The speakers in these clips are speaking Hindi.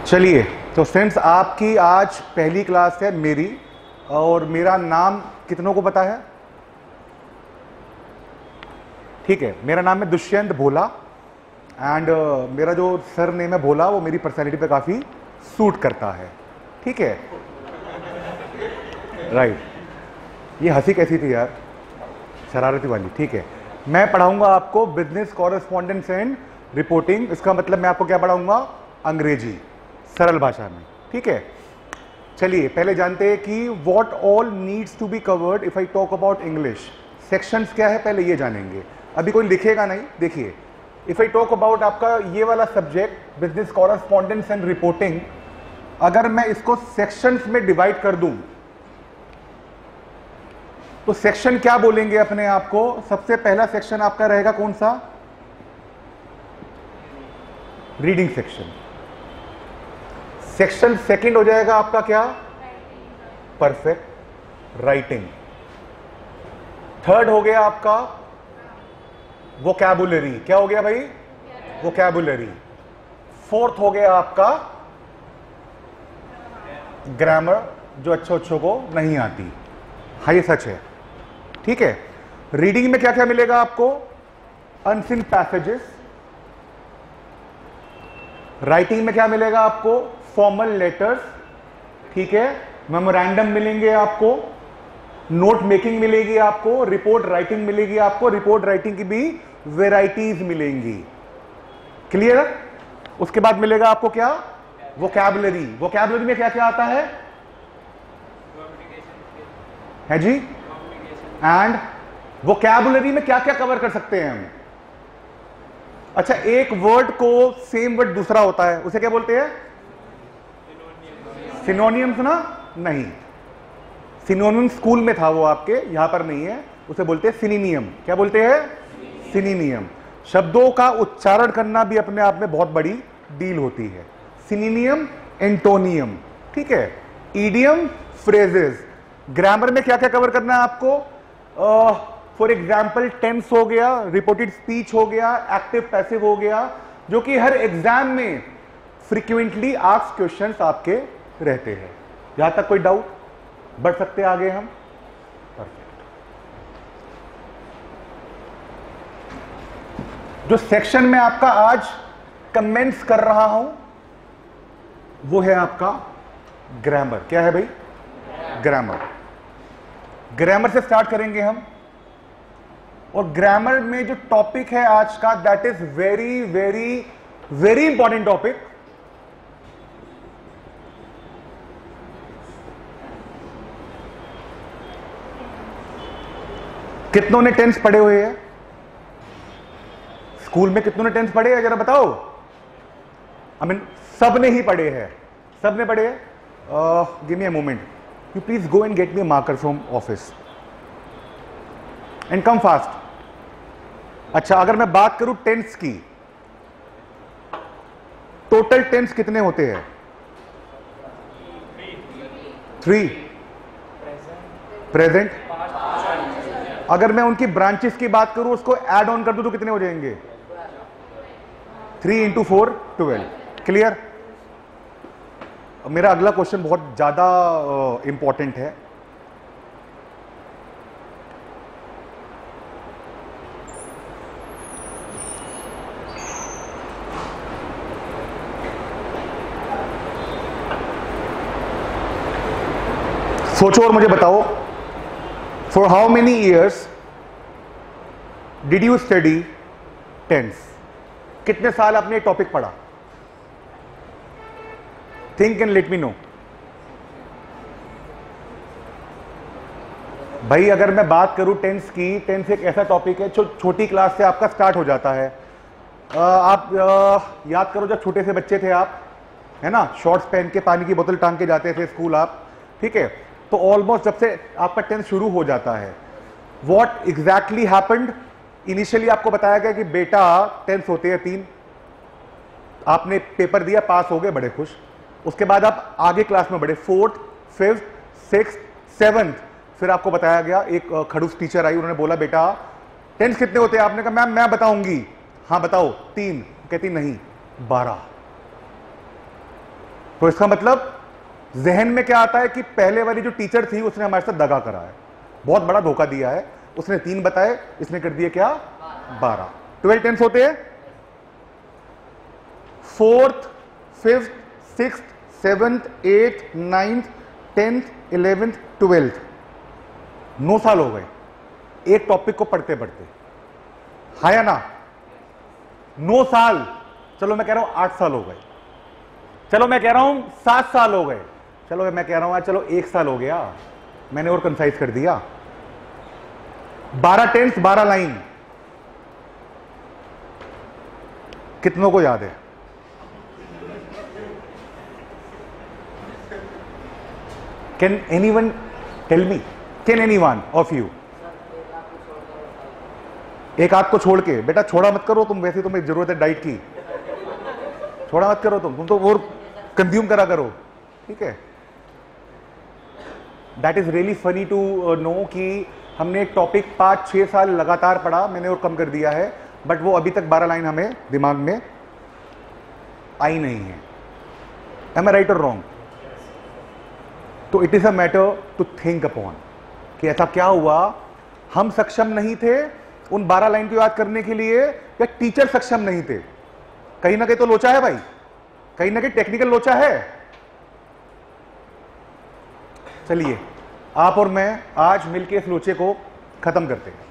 चलिए, तो फ्रेंड्स आपकी आज पहली क्लास है मेरी, और मेरा नाम कितनों को पता है? ठीक है, मेरा नाम है दुष्यंत भोला एंड मेरा जो सर नेम है भोला वो मेरी पर्सनैलिटी पे काफ़ी सूट करता है। ठीक है, राइट। ये हंसी कैसी थी यार, शरारती वाली। ठीक है, मैं पढ़ाऊंगा आपको बिजनेस कॉरेस्पॉन्डेंस एंड रिपोर्टिंग। इसका मतलब मैं आपको क्या पढ़ाऊंगा? अंग्रेजी, सरल भाषा में। ठीक है, चलिए पहले जानते हैं कि what all needs to be covered if I talk about English. Sections क्या है पहले ये जानेंगे, अभी कोई लिखेगा नहीं। देखिए, इफ आई टॉक अबाउट आपका ये वाला subject business correspondence and reporting, अगर मैं इसको सेक्शंस में डिवाइड कर दूं तो सेक्शन क्या बोलेंगे अपने आप को? सबसे पहला सेक्शन आपका रहेगा कौन सा? Reading section. सेक्शन सेकंड हो जाएगा आपका क्या? Perfect, writing. थर्ड हो गया आपका वोकैबुलरी। क्या हो गया भाई? वोकैबुलरी। फोर्थ हो गया आपका ग्रामर, जो अच्छों को नहीं आती। हाँ, ये सच है। ठीक है, रीडिंग में क्या क्या मिलेगा आपको? Unseen passages. राइटिंग में क्या मिलेगा आपको? Formal letters. ठीक है, मेमोरेंडम मिलेंगे आपको, नोट मेकिंग मिलेगी आपको, रिपोर्ट राइटिंग मिलेगी आपको। रिपोर्ट राइटिंग की भी वेराइटीज मिलेंगी। क्लियर? उसके बाद मिलेगा आपको क्या? वोकैबुलरी। वोकैबुलरी में क्या क्या आता है जी? एंड वोकैबुलरी में क्या क्या कवर कर सकते हैं हम? अच्छा, एक वर्ड को सेम वर्ड दूसरा होता है, उसे क्या बोलते हैं? सिनोनियम्स ना? नहीं, सिनोनियम स्कूल में था वो, आपके यहां पर नहीं है। उसे बोलते हैं सिनोनियम। क्या बोलते हैं? सिनोनियम। शब्दों का उच्चारण करना भी अपने आप में बहुत बड़ी डील होती है। सिनोनियम, एंटोनियम। ठीक है, इडियम, फ्रेजेस। ग्रामर में क्या क्या कवर करना है आपको? फॉर एग्जाम्पल टेंस हो गया, रिपोर्टेड स्पीच हो गया, एक्टिव पैसिव हो गया, जो कि हर एग्जाम में फ्रीक्वेंटली आस्क्ड क्वेश्चंस आपके रहते हैं। यहां तक कोई डाउट? बढ़ सकते हैं आगे हम? परफेक्ट। जो सेक्शन में आपका आज कमेंट्स कर रहा हूं वो है आपका ग्रामर। क्या है भाई? ग्रामर। ग्रामर से स्टार्ट करेंगे हम, और ग्रामर में जो टॉपिक है आज का, that is very very very important topic. कितनों ने टेंस पढ़े हुए हैं? स्कूल में कितनों ने टेंस पढ़े हैं जरा बताओ? आई मीन सब ने ही पढ़े हैं। सब ने पढ़े हैं? Give me a moment, you please go and get me a marker from office and come fast. अच्छा, अगर मैं बात करूं टेंस की, टोटल टेंस कितने होते हैं? 3। प्रेजेंट। अगर मैं उनकी ब्रांचेस की बात करूं, उसको ऐड ऑन कर दूं तो कितने हो जाएंगे? 3 × 4 12। क्लियर? मेरा अगला क्वेश्चन बहुत ज्यादा इंपॉर्टेंट है। सोचो और मुझे बताओ, for how many years did you study tense? कितने साल आपने टॉपिक पढ़ा? Think and let me know. भाई अगर मैं बात करूं टेंस की, टेंस एक ऐसा टॉपिक है जो छोटी क्लास से आपका स्टार्ट हो जाता है। आप याद करो, जब छोटे से बच्चे थे आप, है ना, शॉर्ट्स पहन के पानी की बोतल टांग के जाते थे स्कूल आप। ठीक है, तो ऑलमोस्ट जब से आपका टेंस शुरू हो जाता है, व्हाट एग्जैक्टली हैपेंड? इनिशियली आपको बताया गया कि बेटा टेंस होते हैं 3, आपने पेपर दिया, पास हो गए, बड़े खुश। उसके बाद आप आगे क्लास में बढ़े, 4th, 5th, 6th, 7th। फिर आपको बताया गया, एक खड़ूस टीचर आई, उन्होंने बोला बेटा टेंस कितने होते हैं? आपने कहा मैम मैं बताऊंगी। हाँ बताओ। 3। कहती नहीं, 12। तो इसका मतलब जहन में क्या आता है कि पहले वाली जो टीचर थी उसने हमारे साथ दगा करा है, बहुत बड़ा धोखा दिया है। उसने 3 बताए, इसने कर दिए क्या 12। 12 टेंस होते हैं 4th 5th 6th 7th 8th 9th 10th 11th 12th। 9 साल हो गए एक टॉपिक को पढ़ते पढ़ते, हाँ या ना? 9 साल, चलो मैं कह रहा हूं 8 साल हो गए, चलो मैं कह रहा हूं 7 साल हो गए, चलो मैं कह रहा हूं चलो 1 साल हो गया, मैंने और कंसाइज कर दिया। 12 टेंस 12 लाइन, कितनों को याद है? Can anyone tell me, can anyone of you? एक आध को छोड़ के, बेटा छोड़ा मत करो तुम, वैसे तुम्हें जरूरत है डाइट की, छोड़ा मत करो तुम तो और कंज्यूम करा करो, ठीक है? That is really funny to know कि हमने एक टॉपिक 5-6 साल लगातार पढ़ा, मैंने और कम कर दिया है, बट वो अभी तक 12 लाइन हमें दिमाग में आई नहीं है। एम आई राइट और रॉन्ग? तो it is a matter to think upon कि ऐसा क्या हुआ, हम सक्षम नहीं थे उन 12 लाइन को याद करने के लिए, या टीचर सक्षम नहीं थे? कहीं ना कहीं तो लोचा है भाई, कहीं ना कहीं टेक्निकल लोचा है। चलिए आप और मैं आज मिलकर इस लोचे को खत्म करते हैं।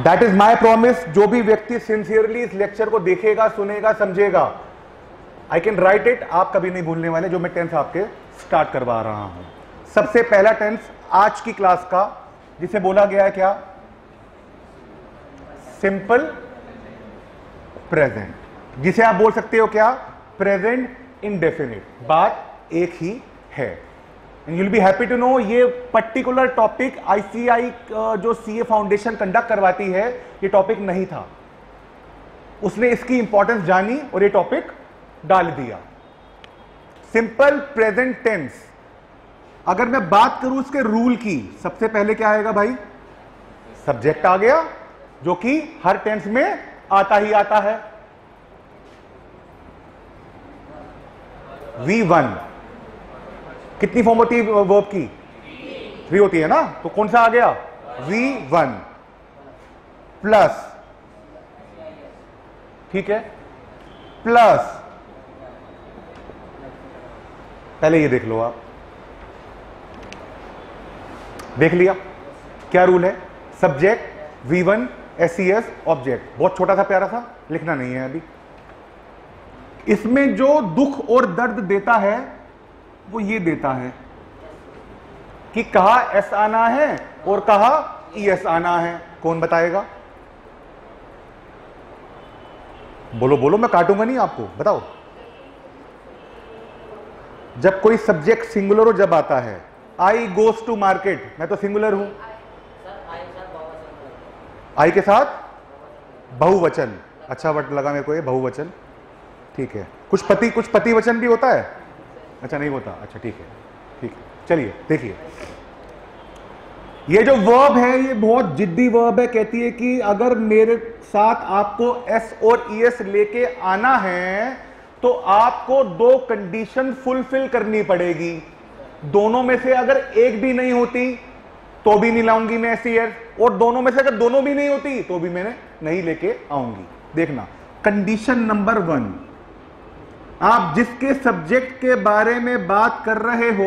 That is my promise. जो भी व्यक्ति सिंसियरली इस लेक्चर को देखेगा, सुनेगा, समझेगा, आई कैन राइट इट, आप कभी नहीं भूलने वाले जो मैं टेंस आपके स्टार्ट करवा रहा हूं। सबसे पहला टेंस आज की क्लास का, जिसे बोला गया है क्या? सिंपल प्रेजेंट, जिसे आप बोल सकते हो क्या? Present indefinite. बात एक ही है। And you'll be happy to know ये पर्टिकुलर टॉपिक आईसीआई जो सीए फाउंडेशन कंडक्ट करवाती है, ये टॉपिक नहीं था, उसने इसकी इंपॉर्टेंस जानी और ये टॉपिक डाल दिया। सिंपल प्रेजेंट टेंस, अगर मैं बात करूं इसके रूल की, सबसे पहले क्या आएगा भाई? सब्जेक्ट आ गया, जो कि हर टेंस में आता ही आता है। V1 कितनी फॉर्म होती है वर्ब की? 3 होती है ना, तो कौन सा आ गया? V1 प्लस, ठीक है, प्लस, पहले ये देख लो, आप देख लिया क्या रूल है? सब्जेक्ट V1 SES ऑब्जेक्ट, बहुत छोटा सा प्यारा सा, लिखना नहीं है अभी। इसमें जो दुख और दर्द देता है वो ये देता है कि कहा एस आना है और कहा ES आना है। कौन बताएगा? बोलो बोलो, मैं काटूंगा नहीं आपको, बताओ। जब कोई सब्जेक्ट सिंगुलर हो जब आता है, आई गोस टू मार्केट, मैं तो सिंगुलर हूं, आई के साथ बहुवचन, अच्छा वर्ड लगा मेरे को ये, बहुवचन, ठीक है। कुछ पति वचन भी होता है? अच्छा नहीं होता, अच्छा ठीक है, ठीक है। चलिए देखिए, ये जो वर्ब है ये बहुत जिद्दी वर्ब है, कहती है कि अगर मेरे साथ आपको S और ES लेके आना है तो आपको 2 कंडीशन फुलफिल करनी पड़ेगी। दोनों में से अगर एक भी नहीं होती तो भी नहीं लाऊंगी मैं SES, और दोनों में से अगर दोनों भी नहीं होती तो भी मैंने नहीं लेके आऊंगी। देखना, कंडीशन नंबर 1, आप जिसके सब्जेक्ट के बारे में बात कर रहे हो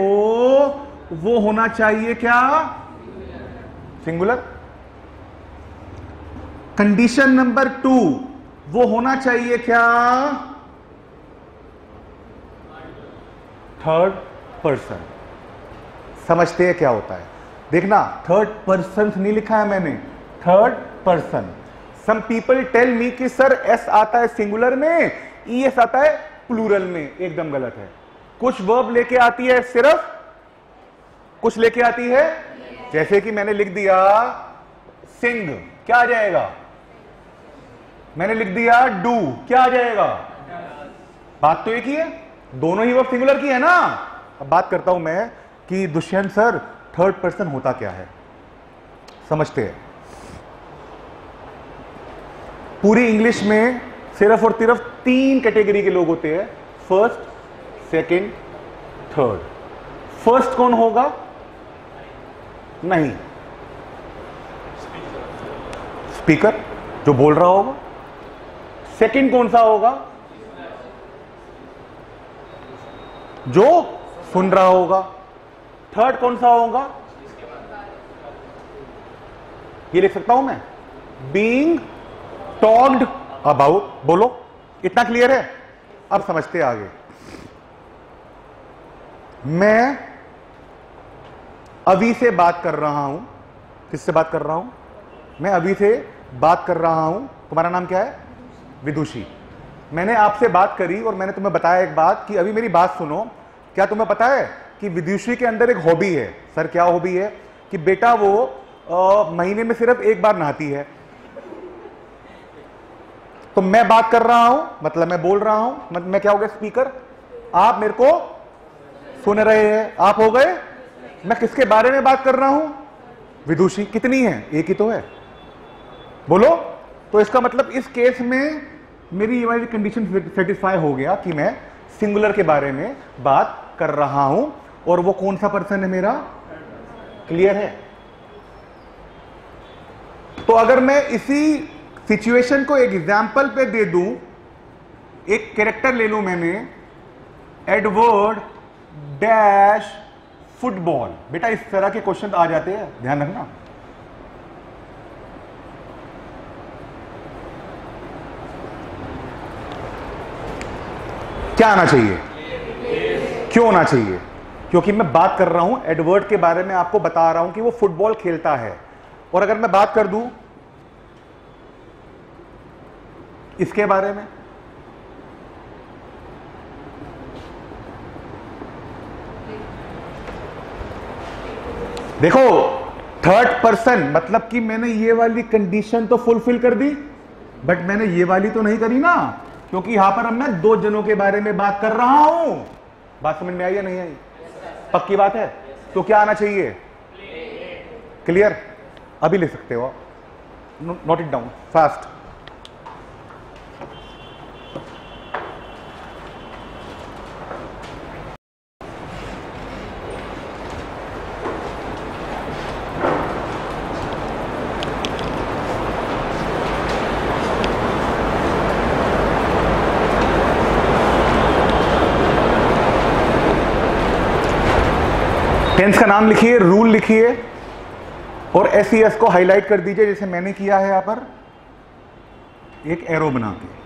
वो होना चाहिए क्या? सिंगुलर। कंडीशन नंबर 2, वो होना चाहिए क्या? Third person. समझते हैं क्या होता है? देखना, थर्ड पर्सन नहीं लिखा है मैंने, third person. Some people tell me कि सर S आता है सिंगुलर में, ES आता है प्लूरल में। एकदम गलत है। कुछ वर्ब लेके आती है सिर्फ, कुछ लेके आती है, जैसे कि मैंने लिख दिया सिंग, क्या आ जाएगा? मैंने लिख दिया डू, क्या आ जाएगा? बात तो एक ही है, दोनों ही वर्ब सिंगुलर की है ना। अब बात करता हूं मैं कि दुष्यंत सर थर्ड पर्सन होता क्या है, समझते हैं। पूरी इंग्लिश में सिर्फ और सिर्फ 3 कैटेगरी के लोग होते हैं, फर्स्ट, सेकंड, थर्ड। फर्स्ट कौन होगा? नहीं, स्पीकर जो बोल रहा होगा। सेकंड कौन सा होगा? जो सुन रहा होगा। थर्ड कौन सा होगा? ये लिख सकता हूं मैं, बीइंग टॉक्ड अबाउट। बोलो, इतना क्लियर है? अब समझते आगे। मैं अभी से बात कर रहा हूं। किससे बात कर रहा हूं? मैं अभी से बात कर रहा हूं। तुम्हारा नाम क्या है? विदुषी। मैंने आपसे बात करी और मैंने तुम्हें बताया एक बात कि अभी मेरी बात सुनो। क्या तुम्हें पता है कि विदुषी के अंदर एक हॉबी है? सर क्या हॉबी है? कि बेटा वो महीने में सिर्फ एक बार नहाती है। तो मैं बात कर रहा हूं, मतलब मैं बोल रहा हूं, मैं क्या हो गया? स्पीकर। आप मेरे को सुन रहे हैं, आप हो गए। मैं किसके बारे में बात कर रहा हूं? विदुषी। कितनी है? एक ही तो है। बोलो। तो इसका मतलब इस केस में मेरी ये वाली कंडीशन सेटिस्फाई हो गया कि मैं सिंगुलर के बारे में बात कर रहा हूं। और वो कौन सा पर्सन है मेरा? क्लियर है? तो अगर मैं इसी सिचुएशन को एक एग्जाम्पल पे दे दूं, एक कैरेक्टर ले लूं मैंने, एडवर्ड डैश फुटबॉल। बेटा इस तरह के क्वेश्चन आ जाते हैं, ध्यान रखना। क्या आना चाहिए? क्यों होना चाहिए? क्योंकि मैं बात कर रहा हूं एडवर्ड के बारे में, आपको बता रहा हूं कि वो फुटबॉल खेलता है। और अगर मैं बात कर दूं इसके बारे में, देखो थर्ड पर्सन, मतलब कि मैंने ये वाली कंडीशन तो फुलफिल कर दी, बट मैंने ये वाली तो नहीं करी ना, क्योंकि यहां पर अब मैं 2 जनों के बारे में बात कर रहा हूं। बात समझ में आई या नहीं आई? पक्की बात है? तो क्या आना चाहिए? क्लियर? अभी लिख सकते हो, note it down fast. Tense का नाम लिखिए, रूल लिखिए और एसईएस को हाईलाइट कर दीजिए जैसे मैंने किया है यहां पर, एक एरो बना के।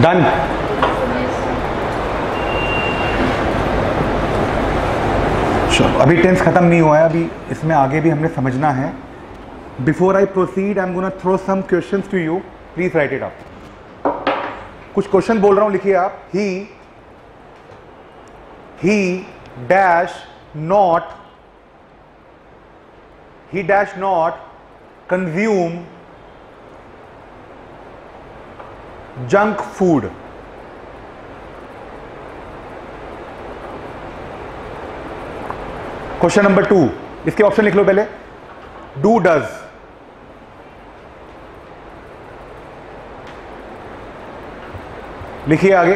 डन। अभी टेंस खत्म नहीं हुआ है, अभी इसमें आगे भी हमने समझना है। Before I proceed I am gonna throw some questions to you, please write it up. कुछ क्वेश्चन बोल रहा हूं, लिखिए आप। He dash not consume junk food. Question number 2, इसके ऑप्शन लिख लो पहले। डू डज, लिखिए आगे।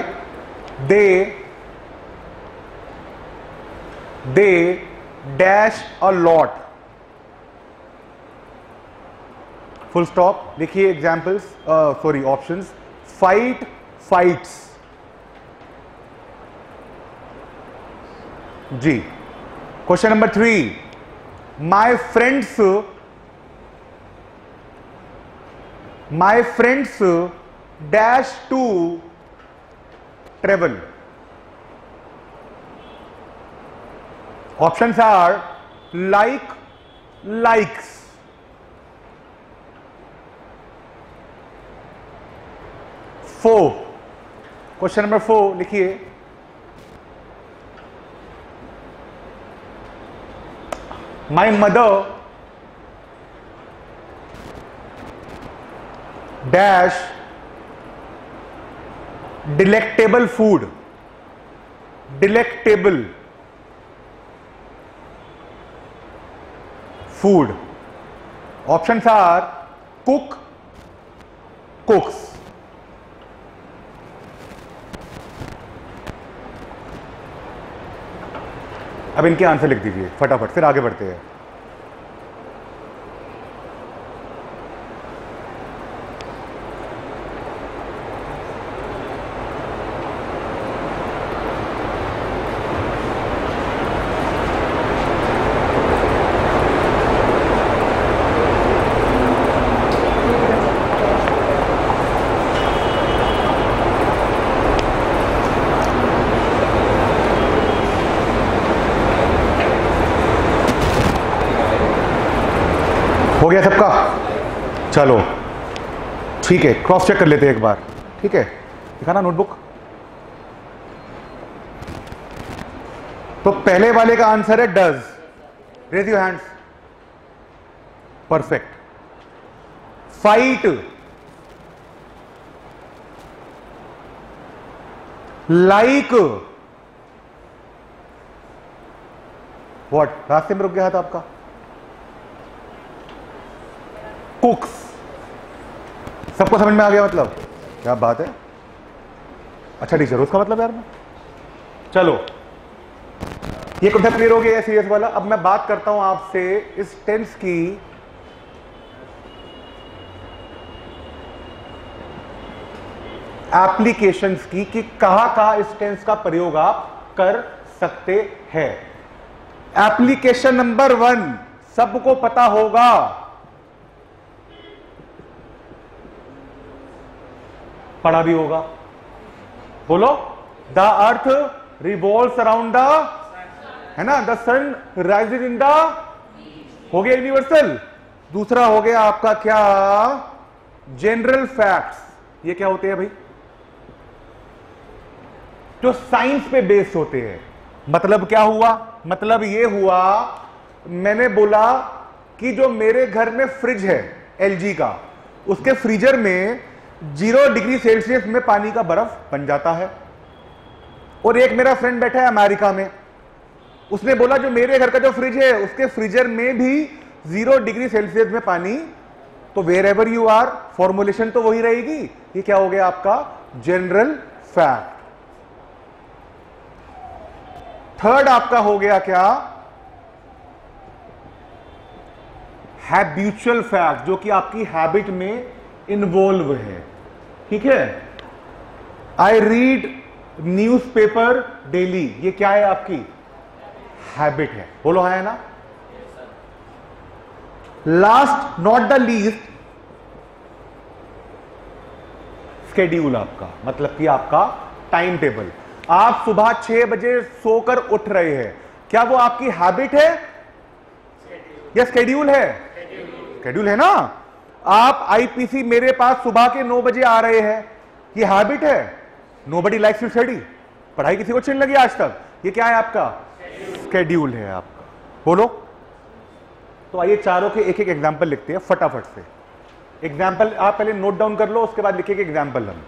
They dash a lot, full stop. लिखिए examples, sorry options. Fight, fights. जी। Question number 3, my friends dash to travel. Options are likes। Question number 4 लिखिए। My mother dash delectable food. Delectable food. Options are cooks. अब इनके आंसर लिख दीजिए फटाफट, फिर आगे बढ़ते हैं। हो गया सबका? चलो ठीक है, क्रॉस चेक कर लेते हैं एक बार। ठीक है, दिखाना नोटबुक। तो पहले वाले का आंसर है does. Raise your hands. Perfect. Fight, like, what, रास्ते में रुक गया था आपका। कुक्स, सबको समझ में आ गया मतलब? क्या बात है। अच्छा टीचर, उसका मतलब यार मैं, चलो ये कॉन्सेप्ट क्लियर हो गया सीरियस वाला। अब मैं बात करता हूं आपसे इस टेंस की एप्लीकेशंस की, कि कहां इस टेंस का प्रयोग आप कर सकते हैं। एप्लीकेशन नंबर 1 सबको पता होगा, पढ़ा भी होगा। बोलो, the earth revolves around the, है ना, the sun rises in the, हो गया यूनिवर्सल। दूसरा हो गया आपका क्या, जनरल फैक्ट्स। ये क्या होते हैं भाई? जो साइंस पे बेस्ड होते हैं। मतलब क्या हुआ? मतलब ये हुआ, मैंने बोला कि जो मेरे घर में फ्रिज है एलजी का, उसके फ्रीजर में 0 डिग्री सेल्सियस में पानी का बर्फ बन जाता है। और एक मेरा फ्रेंड बैठा है अमेरिका में, उसने बोला जो मेरे घर का जो फ्रिज है उसके फ्रीजर में भी 0 डिग्री सेल्सियस में पानी। तो wherever you are, formulation तो वही रहेगी। ये क्या हो गया आपका, जनरल फैक्ट। थर्ड आपका हो गया क्या, हैबिचुअल फैक्ट, जो कि आपकी हैबिट में इन्वॉल्व है। ठीक है, आई रीड न्यूज़पेपर डेली, ये क्या है आपकी हैबिट है। बोलो है ना। Last not the least, schedule आपका, मतलब कि आपका टाइम टेबल। आप सुबह 6 बजे सोकर उठ रहे हैं, क्या वो आपकी हैबिट है या स्केड्यूल है? स्केड्यूल है ना। आप आईपीसी मेरे पास सुबह के 9 बजे आ रहे हैं, ये हैबिट है। नोबडी लाइक्स टू स्टडी, पढ़ाई किसी को चिन लगी आज तक? ये क्या है आपका, स्केड्यूल है आपका। बोलो। तो आइए चारों के एक एक एग्जाम्पल लिखते हैं फटाफट से। एग्जाम्पल आप पहले नोट डाउन कर लो, उसके बाद लिखेंगे एग्जाम्पल हम।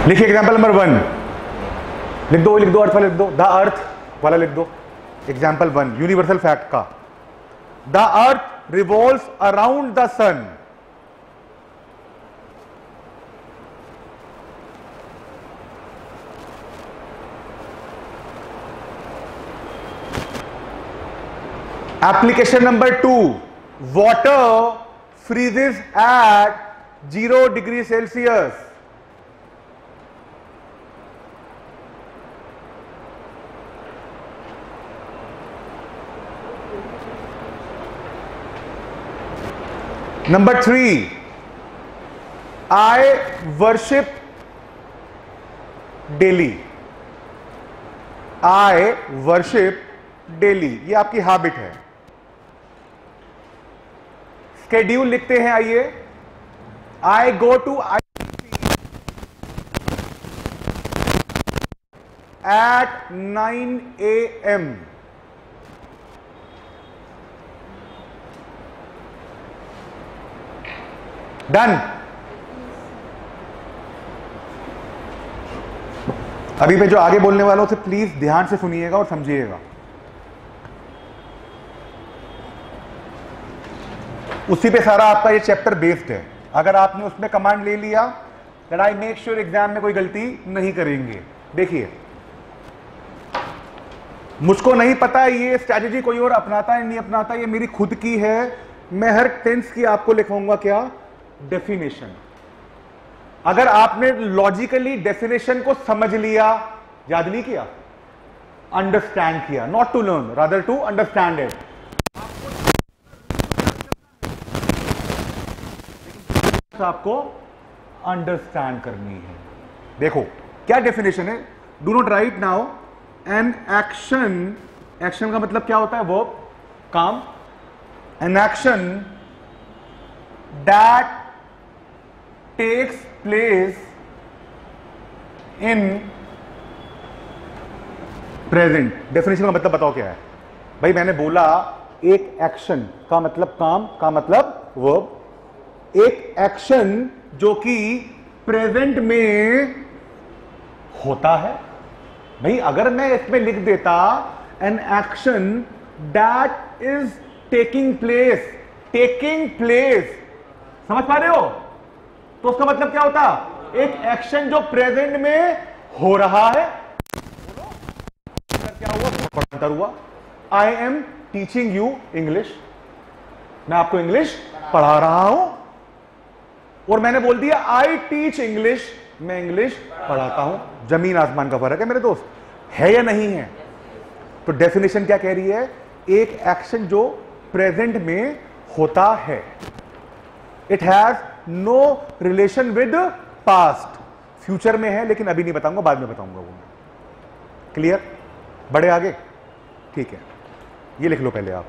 लिखिए एग्जाम्पल नंबर 1, लिख दो अर्थ वाला लिख दो, द अर्थ वाला लिख दो। एग्जाम्पल 1 यूनिवर्सल फैक्ट का, the earth revolves around the sun. Application number 2, water freezes at 0 degree Celsius. Number 3, I worship daily. I worship daily, ये आपकी हैबिट है। स्केड्यूल लिखते हैं, आइए। I go to at 9 AM। Done. अभी मैं जो आगे बोलने वाला हूं उसे प्लीज ध्यान से सुनिएगा और समझिएगा। उसी पे सारा आपका ये चैप्टर बेस्ड है। अगर आपने उसमें कमांड ले लिया that I make sure exam में कोई गलती नहीं करेंगे। देखिए, मुझको नहीं पता है ये स्ट्रैटेजी कोई और अपनाता है नहीं अपनाता, ये मेरी खुद की है। मैं हर टेंस की आपको लिखवाऊंगा क्या, डेफिनेशन। अगर आपने लॉजिकली डेफिनेशन को समझ लिया, याद नहीं किया, अंडरस्टैंड किया, not to learn rather to understand it, आपको अंडरस्टैंड करनी है। देखो क्या डेफिनेशन है, do not write now an action. Action का मतलब क्या होता है, वर्ब, काम। An action that takes place in present. Definition का मतलब बताओ क्या है भाई। मैंने बोला एक एक्शन का मतलब काम, का मतलब वर्ब, एक एक्शन जो कि प्रेजेंट में होता है। भाई अगर मैं इसमें लिख देता N action that is taking place, taking place, समझ पा रहे हो, तो उसका मतलब क्या होता, एक एक्शन जो प्रेजेंट में हो रहा है। क्या हुआ, हुआ I am teaching you English, मैं आपको इंग्लिश पढ़ा रहा हूं। और मैंने बोल दिया आई टीच इंग्लिश, मैं इंग्लिश पढ़ाता हूं। जमीन आसमान का फर्क है मेरे दोस्त, है या नहीं है। तो डेफिनेशन क्या कह रही है, एक एक्शन जो प्रेजेंट में होता है, it has no relation with past. Future में है लेकिन अभी नहीं बताऊंगा, बाद में बताऊंगा वो। क्लियर, बड़े आगे, ठीक है। ये लिख लो पहले आप।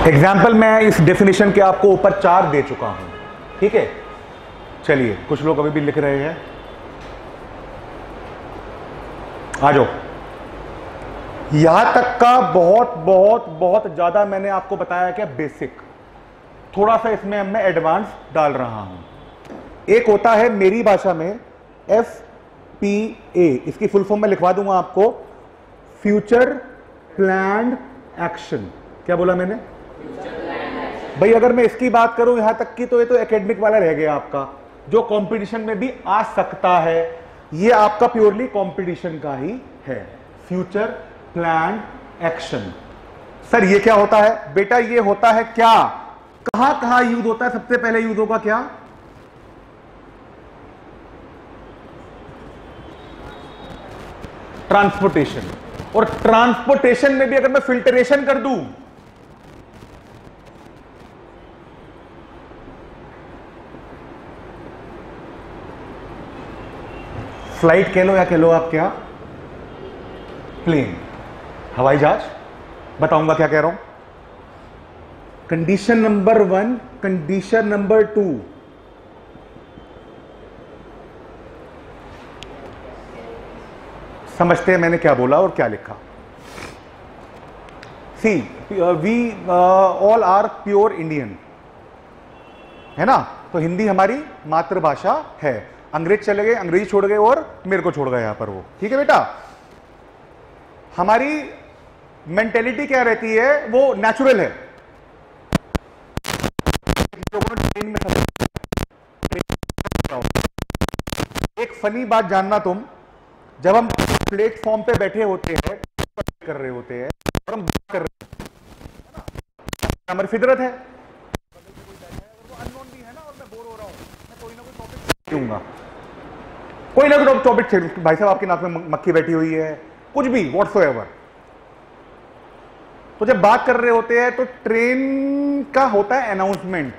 एग्जाम्पल मैं इस डेफिनेशन के आपको ऊपर 4 दे चुका हूं, ठीक है। चलिए, कुछ लोग अभी भी लिख रहे हैं, आ जाओ। यहां तक का बहुत बहुत बहुत ज्यादा मैंने आपको बताया क्या, बेसिक। थोड़ा सा इसमें मैं एडवांस डाल रहा हूं। एक होता है मेरी भाषा में FPA, इसकी फुल फॉर्म में लिखवा दूंगा आपको, फ्यूचर प्लान्ड एक्शन। क्या बोला मैंने भाई, अगर मैं इसकी बात करूं यहां तक की, तो ये तो एकेडमिक वाला रह गया आपका, जो कंपटीशन में भी आ सकता है। ये आपका प्योरली कंपटीशन का ही है, फ्यूचर प्लान्ड एक्शन। सर ये क्या होता है बेटा, ये होता है क्या, कहां कहां यूज होता है, सबसे पहले यूज होगा क्या, ट्रांसपोर्टेशन। और ट्रांसपोर्टेशन में भी अगर मैं फिल्टरेशन कर दूं, फ्लाइट कह लो या कह लो आप क्या, प्लेन, हवाई जहाज। बताऊंगा क्या कह रहा हूं। कंडीशन नंबर 1, कंडीशन नंबर 2, समझते हैं मैंने क्या बोला और क्या लिखा। See we all are pure Indian, है ना, तो हिंदी हमारी मातृभाषा है। अंग्रेज चले गए, अंग्रेजी छोड़ गए और मेरे को छोड़ गए यहां पर वो, ठीक है बेटा। हमारी मेंटेलिटी क्या रहती है, वो नेचुरल है। लोगों ने ट्रेन में एक फनी बात जानना तुम, जब हम प्लेटफॉर्म पे बैठे होते हैं, कर रहे होते हैं और हम बात कर रहे हैं, हमारी फितरत है, वो अननोन भी है ना, और मैं बोर हो रहा हूं, मैं कोई ना कोई टॉपिक दूंगा, कोई ना कोई टॉपिक। भाई साहब आपकी नाक में मक्खी बैठी हुई है, कुछ भी व्हाटसोएवर। तो जब बात कर रहे होते हैं तो ट्रेन का होता है अनाउंसमेंट,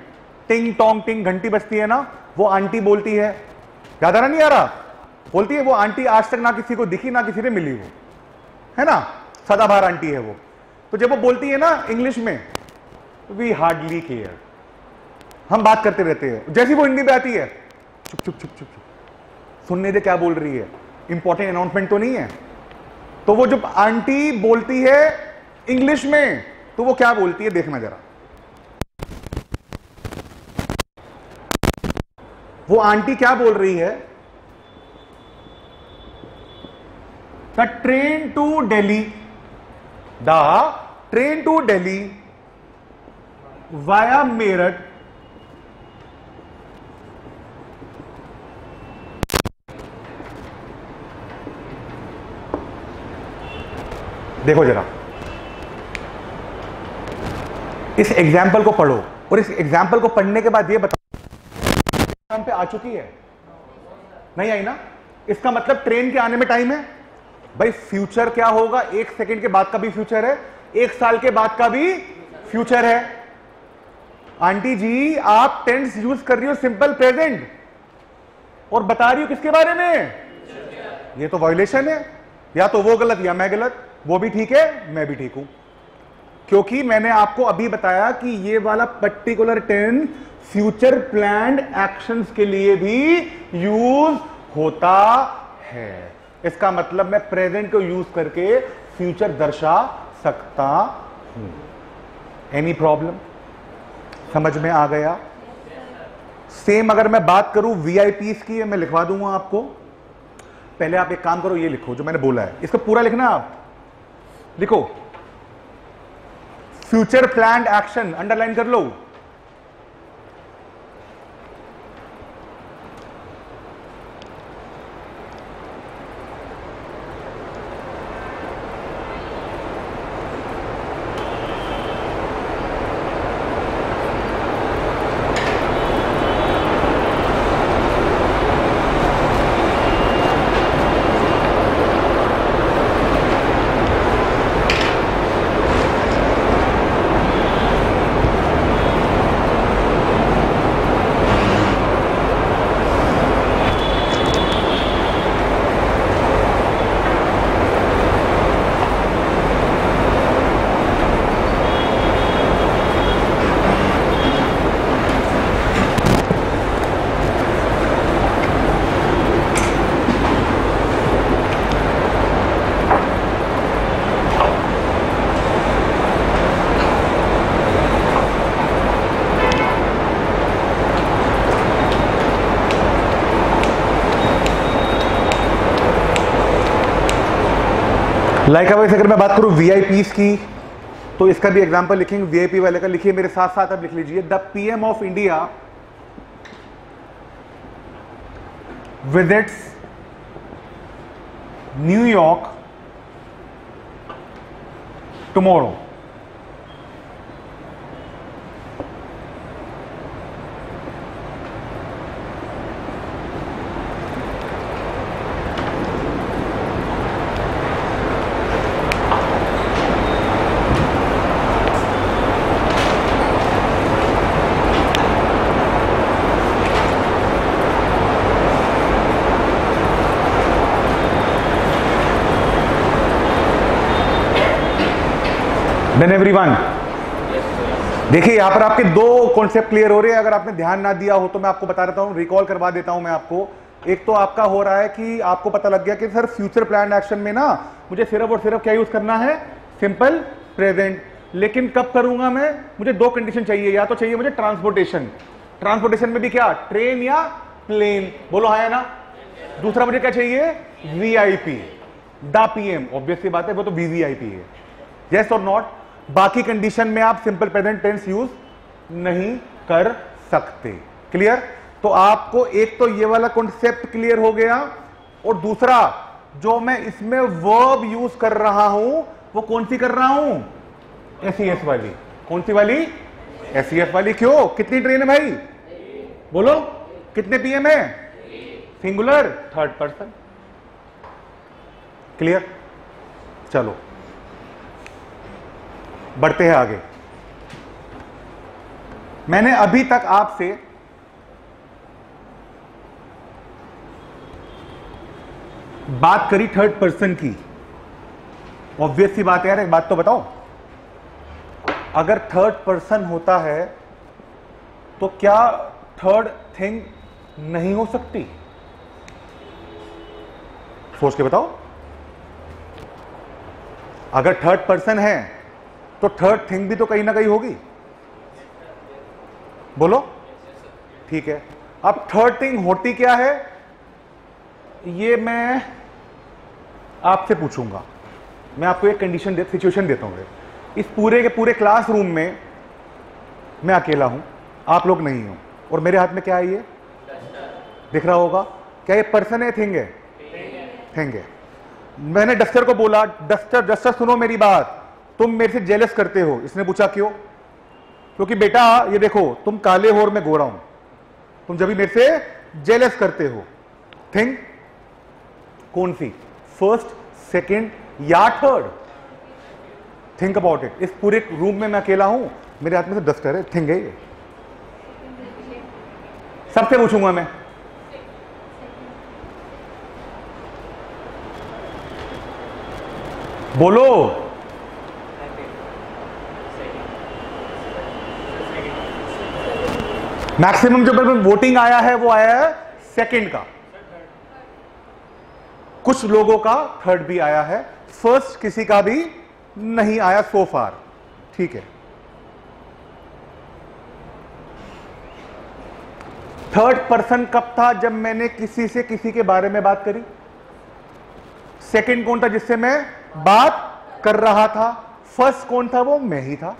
टिंग टोंग टिंग, घंटी बजती है ना, वो आंटी बोलती है, याद आ रहा नहीं आ रहा, बोलती है वो आंटी आज तक ना किसी को दिखी ना किसी ने मिली, वो है ना, सदाबहार आंटी है वो। तो जब वो बोलती है ना इंग्लिश में, वी हार्डली केयर, हम बात करते रहते हैं। जैसी वो हिंदी में आती है, चुप चुप चुप चुप चुप, सुनने दे क्या बोल रही है, इंपॉर्टेंट अनाउंसमेंट तो नहीं है। तो वो जब आंटी बोलती है इंग्लिश में, तो वो क्या बोलती है देखना जरा। वो आंटी क्या बोल रही है, the train to Delhi, the train to Delhi via Meerut देखो जरा, इस एग्जाम्पल को पढ़ो और इस एग्जाम्पल को पढ़ने के बाद ये बताओ पे आ चुकी है, नहीं आई ना। इसका मतलब ट्रेन के आने में टाइम है। भाई फ्यूचर क्या होगा, 1 सेकंड के बाद का भी फ्यूचर है, 1 साल के बाद का भी फ्यूचर है। आंटी जी आप टेंस यूज कर रही हो सिंपल प्रेजेंट और बता रही हो किसके बारे में, ये तो वायोलेशन है। या तो वो गलत या मैं गलत, वो भी ठीक है मैं भी ठीक हूं, क्योंकि मैंने आपको अभी बताया कि ये वाला particular tense future planned actions के लिए भी यूज होता है। इसका मतलब मैं प्रेजेंट को यूज करके फ्यूचर दर्शा सकता हूं। एनी प्रॉब्लम, समझ में आ गया। सेम अगर मैं बात करूं वीआईपीस की, मैं लिखवा दूंगा आपको। पहले आप एक काम करो, ये लिखो जो मैंने बोला है, इसको पूरा लिखना। आप लिखो फ्यूचर प्लान्ड एक्शन, अंडरलाइन कर लो। लाइकवाइज अगर मैं बात करूं वीआईपीस की, तो इसका भी एग्जांपल लिखेंगे। वीआईपी वाले का लिखिए मेरे साथ साथ, आप लिख लीजिए। The PM of India visits New York tomorrow. Then everyone, देखिए यहां पर आपके दो कॉन्सेप्ट क्लियर हो रहे हैं। अगर आपने ध्यान ना दिया हो तो मैं आपको बता देता हूं, रिकॉल करवा देता हूं मैं आपको। एक तो आपका हो रहा है कि आपको पता लग गया कि सर फ्यूचर प्लान एक्शन में ना मुझे सिर्फ और सिर्फ क्या यूज करना है, सिंपल प्रेजेंट। लेकिन कब करूंगा मैं, मुझे दो कंडीशन चाहिए, या तो चाहिए मुझे ट्रांसपोर्टेशन, ट्रांसपोर्टेशन में भी क्या, ट्रेन या प्लेन, बोलो हाँ या ना। दूसरा मुझे क्या चाहिए, वीआईपी, दा पीएम, ऑब्वियस सी बात है वो तो वीवीआईपी है, यस और नॉट। बाकी कंडीशन में आप सिंपल प्रेजेंट टेंस यूज नहीं कर सकते। क्लियर? तो आपको एक तो ये वाला कॉन्सेप्ट क्लियर हो गया, और दूसरा जो मैं इसमें वर्ब यूज कर रहा हूं वो कौन सी कर रहा हूं, एसईएस वाली। कौन सी वाली, एसईएस वाली। क्यों, कितनी ट्रेन है भाई, बोलो कितने पीएम है, सिंगुलर थर्ड पर्सन। क्लियर? चलो बढ़ते हैं आगे। मैंने अभी तक आपसे बात करी थर्ड पर्सन की। ऑब्वियस सी बात है यार, एक बात तो बताओ, अगर थर्ड पर्सन होता है तो क्या थर्ड थिंग नहीं हो सकती? सोच के बताओ। अगर थर्ड पर्सन है तो थर्ड थिंग भी तो कहीं ना कहीं होगी, बोलो। ठीक है, अब थर्ड थिंग होती क्या है ये मैं आपसे पूछूंगा। मैं आपको एक कंडीशन सिचुएशन देता हूं। इस पूरे के पूरे क्लासरूम में मैं अकेला हूं, आप लोग नहीं हो, और मेरे हाथ में क्या है, ये दिख रहा होगा। क्या ये पर्सन है, थिंग है? थिंग है। मैंने डस्टर को बोला, डस्टर डस्टर सुनो मेरी बात, तुम मेरे से जेलस करते हो। इसने पूछा क्यों? क्योंकि बेटा ये देखो तुम काले हो और मैं गोरा हूं, तुम जब भी मेरे से जेलस करते हो। थिंग कौन सी, फर्स्ट, सेकंड या थर्ड? Think about it. इस पूरे रूम में मैं अकेला हूं, मेरे हाथ में से डस्टर है, थिंग है ये। सबसे पूछूंगा मैं, बोलो। मैक्सिमम जो वोटिंग आया है वो आया है सेकंड का, कुछ लोगों का थर्ड भी आया है, फर्स्ट किसी का भी नहीं आया सो फार। ठीक है, थर्ड पर्सन कब था, जब मैंने किसी से किसी के बारे में बात करी। सेकंड कौन था जिससे मैं बात कर रहा था, फर्स्ट कौन था, वो मैं ही था।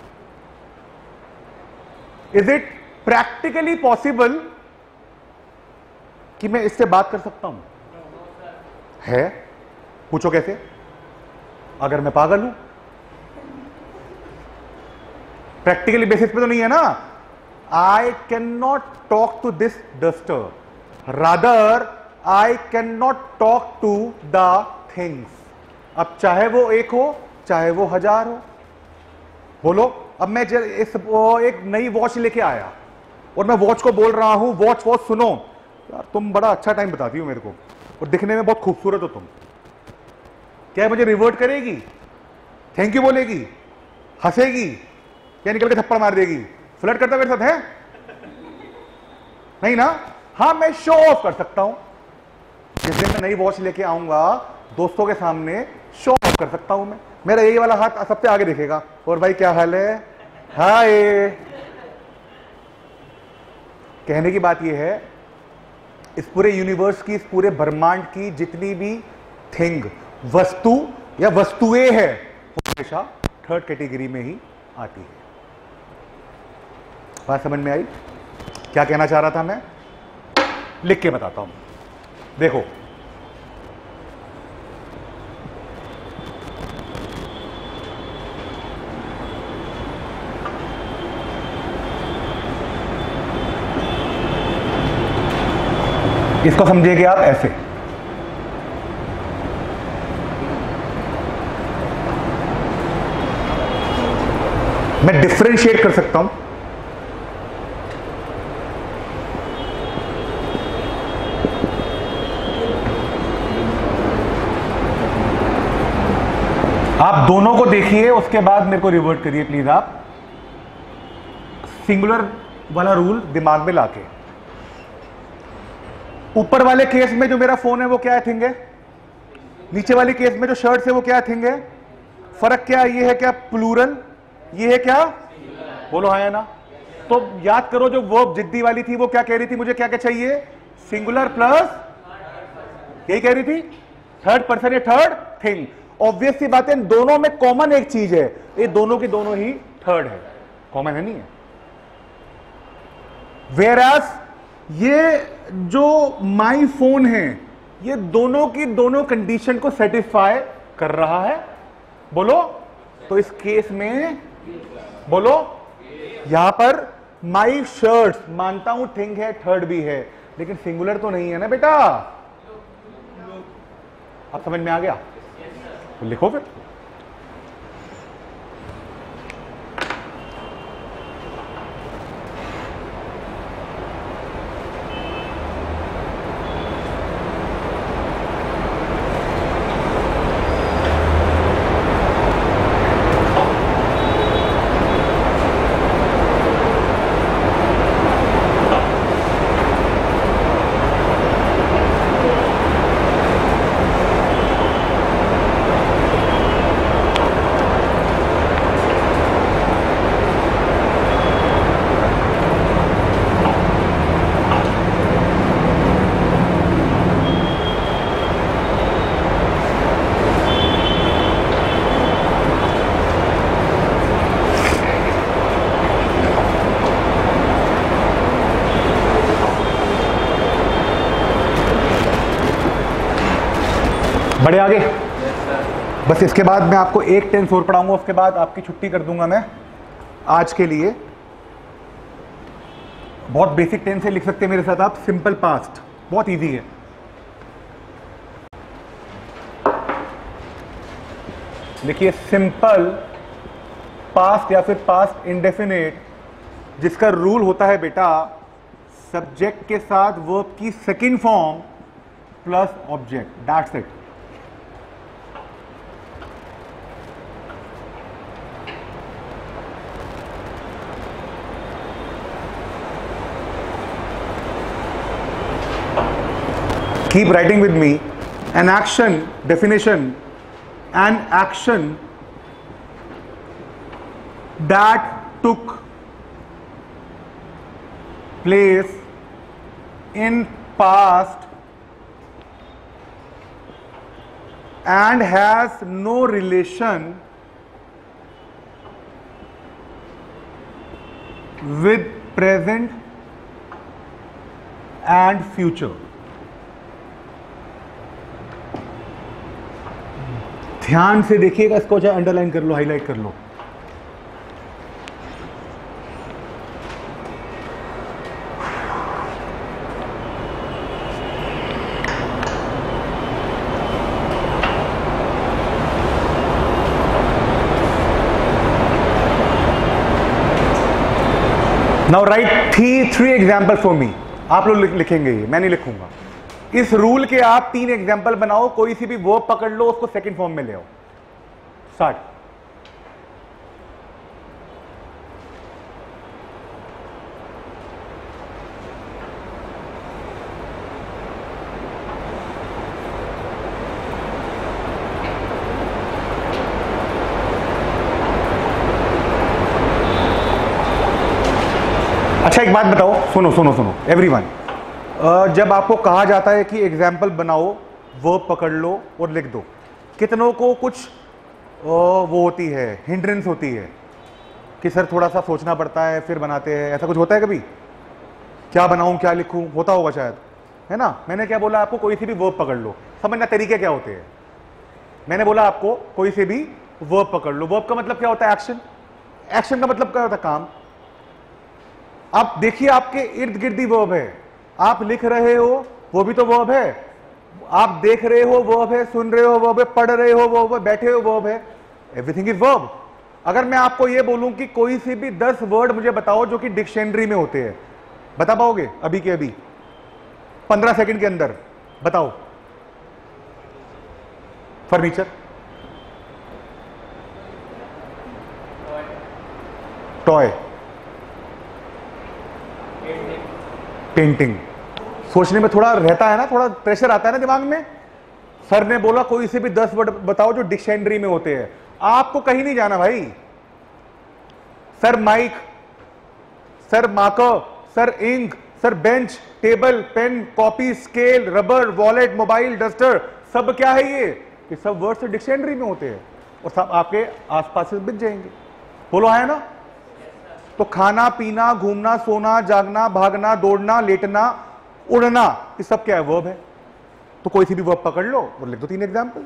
इज इट प्रैक्टिकली पॉसिबल कि मैं इससे बात कर सकता हूं? है? पूछो कैसे? अगर मैं पागल हूं, प्रैक्टिकली बेसिस पे तो नहीं है ना। I can not talk to this duster, rather I can not talk to the things. अब चाहे वो एक हो चाहे वो हजार हो, बोलो। अब मैं एक नई वॉच लेके आया और मैं वॉच को बोल रहा हूं, वॉच वॉच सुनो यार, तुम बड़ा अच्छा टाइम बताती हो मेरे को और दिखने में बहुत खूबसूरत हो तुम। क्या मुझे रिवर्ट करेगी, थैंक यू बोलेगी, हंसेगी, या निकल के थप्पड़ मार देगी? फ्लर्ट करता मेरे साथ है? नहीं ना। हाँ, मैं शो ऑफ कर सकता हूं। जिस दिन मैं नई वॉच लेके आऊंगा दोस्तों के सामने शो ऑफ कर सकता हूं मैं। मेरा यही वाला हाथ सबसे आगे दिखेगा, और भाई क्या हाल है, हाय। कहने की बात यह है, इस पूरे यूनिवर्स की, इस पूरे ब्रह्मांड की जितनी भी थिंग, वस्तु या वस्तुएं है, वो हमेशा थर्ड कैटेगरी में ही आती है। बात समझ में आई? क्या कहना चाह रहा था मैं? लिख के बताता हूं, देखो। इसको समझिएगा आप ऐसे, मैं डिफरेंशिएट कर सकता हूं। आप आप दोनों को देखिए, उसके बाद मेरे को रिवर्ट करिए प्लीज। आप सिंगुलर वाला रूल दिमाग में लाके, ऊपर वाले केस में जो मेरा फोन है वो क्या थिंग है, नीचे वाली केस में जो शर्ट है वो क्या थिंग है। फर्क क्या है? ये है क्या प्लूरल, ये है क्या, बोलो हाँ या ना। तो याद करो जो वर्ब जिद्दी वाली थी वो क्या कह रही थी, मुझे क्या क्या चाहिए, सिंगुलर प्लस, यही कह रही थी, थर्ड पर्सन या थर्ड थिंग। ऑब्वियस सी बात है, इन दोनों में कॉमन एक चीज है, ये दोनों की दोनों ही थर्ड है, कॉमन है नहीं है। वेयरएज ये जो माई फोन है ये दोनों की दोनों कंडीशन को सेटिस्फाई कर रहा है, बोलो। तो इस केस में बोलो, यहां पर माई शर्ट्स मानता हूं थिंग है, थर्ड भी है, लेकिन सिंगुलर तो नहीं है ना बेटा। अब समझ में आ गया? तो लिखो फिर। बड़े आगे। बस इसके बाद मैं आपको एक टेंस और पढ़ाऊंगा, उसके बाद आपकी छुट्टी कर दूंगा मैं आज के लिए। बहुत बेसिक टेंस है, लिख सकते हैं मेरे साथ आप, सिंपल पास्ट, बहुत इजी है। देखिए सिंपल पास्ट या फिर पास्ट इंडेफिनिट, जिसका रूल होता है बेटा सब्जेक्ट के साथ वर्ब की second form plus object, that's it. Keep writing with me. An action, definition, an action that took place in past and has no relation with present and future. ध्यान से देखिएगा इसको, चाहे अंडरलाइन कर लो, हाईलाइट कर लो। Now write three example for me. आप लोग लिखेंगे, ये मैं नहीं लिखूंगा। इस रूल के आप 3 एग्जाम्पल बनाओ, कोई सी भी वर्ब पकड़ लो, उसको सेकंड फॉर्म में ले आओ। स्टार्ट। अच्छा एक बात बताओ, सुनो सुनो सुनो एवरीवन, जब आपको कहा जाता है कि एग्जाम्पल बनाओ, वर्ब पकड़ लो और लिख दो, कितनों को कुछ वो होती है, हिंड्रेंस होती है कि सर थोड़ा सा सोचना पड़ता है फिर बनाते हैं, ऐसा कुछ होता है कभी? क्या बनाऊं, क्या लिखूं, होता होगा शायद, है ना। मैंने क्या बोला आपको, कोई सी भी वर्ब पकड़ लो। समझना तरीके क्या होते हैं। मैंने बोला आपको कोई से भी वर्ब पकड़ लो। वर्ब का मतलब क्या होता है? एक्शन। एक्शन का मतलब क्या होता है? काम। अब देखिए आपके इर्द गिर्द ही वर्ब है, आप लिख रहे हो वो भी तो वर्ब है, आप देख रहे हो वर्ब है, सुन रहे हो वर्ब है, पढ़ रहे हो वर्ब है, बैठे हो वर्ब है, एवरीथिंग इज वर्ब। अगर मैं आपको ये बोलूं कि कोई सी भी 10 वर्ड मुझे बताओ जो कि डिक्शनरी में होते हैं, बता पाओगे? अभी के अभी 15 सेकंड के अंदर बताओ। Furniture, toy, painting. सोचने में थोड़ा रहता है ना, थोड़ा प्रेशर आता है ना दिमाग में। सर ने बोला कोई से भी 10 वर्ड बताओ जो डिक्शनरी में होते हैं। आपको कहीं नहीं जाना भाई। Sir mike, sir marker, sir ink, sir bench, table, pen, copy, scale, rubber, wallet, mobile, duster, सब क्या है ये सब वर्ड से डिक्शनरी में होते हैं और सब आपके आसपास से बिक जाएंगे। बोलो है ना। तो खाना, पीना, घूमना, सोना, जागना, भागना, दौड़ना, लेटना, उड़ना, ये सब क्या है? वर्ब है। तो कोई सी भी वर्ब पकड़ लो और लिख दो 3 एग्जाम्पल।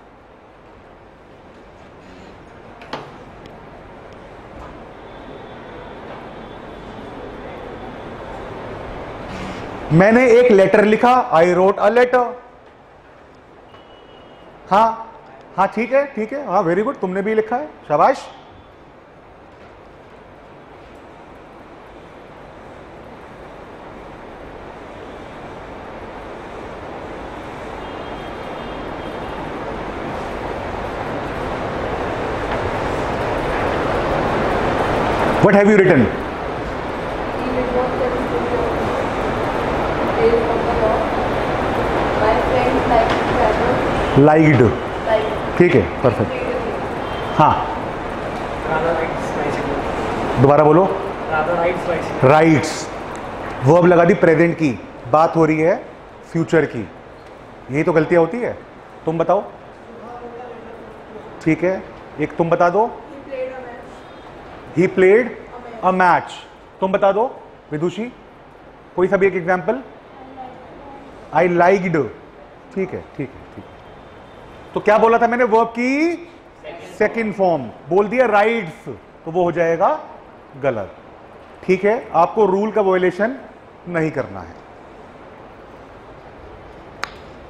मैंने एक लेटर लिखा, आई रोट अ लेटर। हाँ ठीक है, हाँ वेरी गुड, तुमने भी लिखा है, शाबाश। What have you written? Liked. ठीक है, परफेक्ट। हाँ दोबारा बोलो। राइट्स, वर्ब लगा दी प्रेजेंट की, बात हो रही है फ्यूचर की। यही तो गलतियां होती है। तुम बताओ। ठीक है, एक तुम बता दो। He played a match. तुम बता दो विदुषी, कोई सा भी एक एग्जाम्पल। I liked. ठीक है। तो क्या बोला था मैंने? वर्ब की सेकंड फॉर्म बोल दिया राइट्स, तो वो हो जाएगा गलत। ठीक है, आपको रूल का वायलेशन नहीं करना है।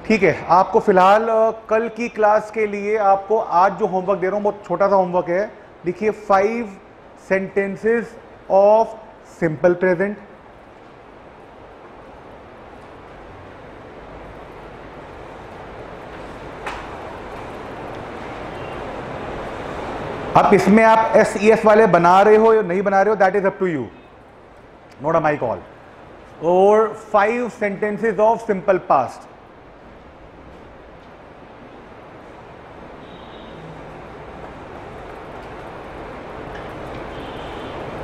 ठीक है, आपको फिलहाल कल की क्लास के लिए आपको आज जो होमवर्क दे रहा हूं बहुत छोटा सा होमवर्क है। लिखिए 5 sentences of simple present। अब इसमें आप SES वाले बना रहे हो या नहीं बना रहे हो, that is up to you, not a my call. और 5 sentences of simple past।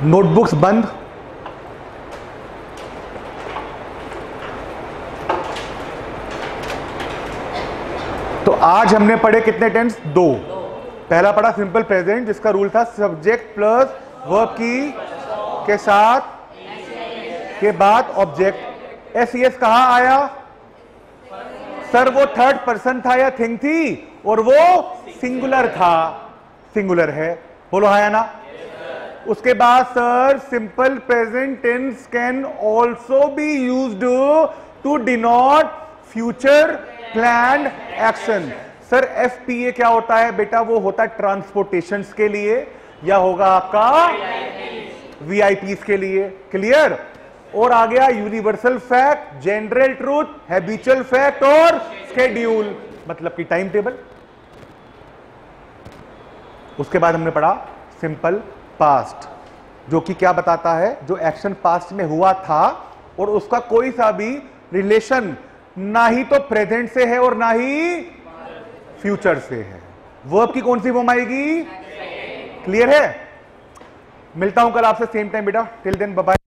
Notebooks बंद। तो आज हमने पढ़े कितने टेंस? 2। पहला पढ़ा सिंपल प्रेजेंट जिसका रूल था सब्जेक्ट प्लस वर्ब की के साथ के बाद ऑब्जेक्ट। SES कहां आया? सर वो थर्ड पर्सन था या थिंग थी और वो सिंगुलर था, सिंगुलर है। बोलो हाँ या ना। उसके बाद sir simple present tense can also be used to denote future planned action. Sir FPA क्या होता है बेटा? वो होता है ट्रांसपोर्टेशन के लिए या होगा आपका VIPs के लिए। क्लियर? और आ गया universal fact, general truth, habitual fact और स्केड्यूल, मतलब कि टाइम टेबल। उसके बाद हमने पढ़ा सिंपल पास्ट, जो कि क्या बताता है? जो एक्शन पास्ट में हुआ था और उसका कोई सा भी रिलेशन ना ही तो प्रेजेंट से है और ना ही फ्यूचर से है। वर्ब की कौन सी फॉर्म आएगी? क्लियर है? मिलता हूं कल आपसे सेम टाइम बेटा। Till then bye bye.